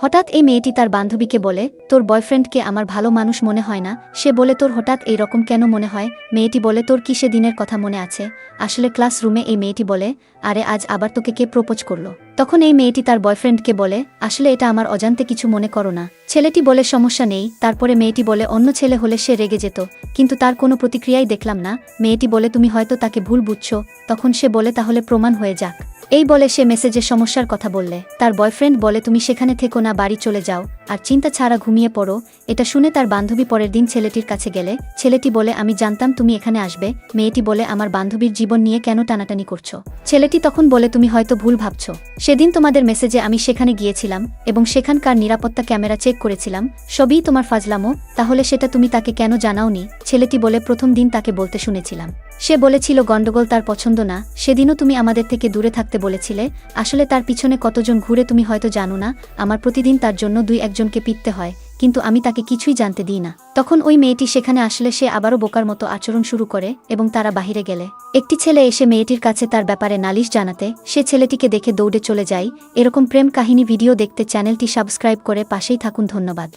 হঠাৎ এই মেয়েটি তার বান্ধবীকে বলে, তোর বয়ফ্রেন্ডকে আমার ভালো মানুষ মনে হয় না। সে বলে, তোর হঠাৎ এই রকম কেন মনে হয়? মেয়েটি বলে, তোর কি সে দিনের কথা মনে আছে? আসলে ক্লাসরুমে এই মেয়েটি বলে, আরে আজ আবার তোকে কে প্রপোজ করলো? তখন এই মেয়েটি তার বয়ফ্রেন্ডকে বলে, আসলে এটা আমার অজান্তে, কিছু মনে করো না। ছেলেটি বলে, সমস্যা নেই। তারপরে মেয়েটি বলে, অন্য ছেলে হলে সে রেগে যেত, কিন্তু তার কোনো প্রতিক্রিয়াই দেখলাম না। মেয়েটি বলে, তুমি হয়তো তাকে ভুল বুঝছো। তখন সে বলে, তাহলে প্রমাণ হয়ে যাক। এই বলে সে মেসেজের সমস্যার কথা বললে তার বয়ফ্রেন্ড বলে, তুমি সেখানে থেকো না, বাড়ি চলে যাও আর চিন্তা ছাড়া ঘুমিয়ে পড়ো। এটা শুনে তার বান্ধবী পরের দিন ছেলেটির কাছে গেলে ছেলেটি বলে, আমি জানতাম তুমি এখানে আসবে। মেয়েটি বলে, আমার বান্ধবীর জীবন নিয়ে কেন টানাটানি করছো? ছেলেটি তখন বলে, তুমি হয়তো ভুল ভাবছো। সেদিন তোমাদের মেসেজে আমি সেখানে গিয়েছিলাম এবং সেখানকার নিরাপত্তা ক্যামেরা চেক করেছিলাম, সবই তোমার ফাজলামো। তাহলে সেটা তুমি তাকে কেন জানাওনি? ছেলেটি বলে, প্রথম দিন তাকে বলতে শুনেছিলাম। সে বলেছিল গন্ডগোল তার পছন্দ না। সেদিনও তুমি আমাদের থেকে দূরে থাকতে বলেছিলে। আসলে তার পিছনে কতজন ঘুরে তুমি হয়তো জানো না। আমার প্রতিদিন তার জন্য 2-1 জনকে পিটতে হয়, কিন্তু আমি তাকে কিছুই জানতে দিই না। তখন ওই মেয়েটি সেখানে আসলে সে আবারও বোকার মতো আচরণ শুরু করে এবং তারা বাহিরে গেলে একটি ছেলে এসে মেয়েটির কাছে তার ব্যাপারে নালিশ জানাতে সে ছেলেটিকে দেখে দৌড়ে চলে যায়। এরকম প্রেম কাহিনী ভিডিও দেখতে চ্যানেলটি সাবস্ক্রাইব করে পাশেই থাকুন। ধন্যবাদ।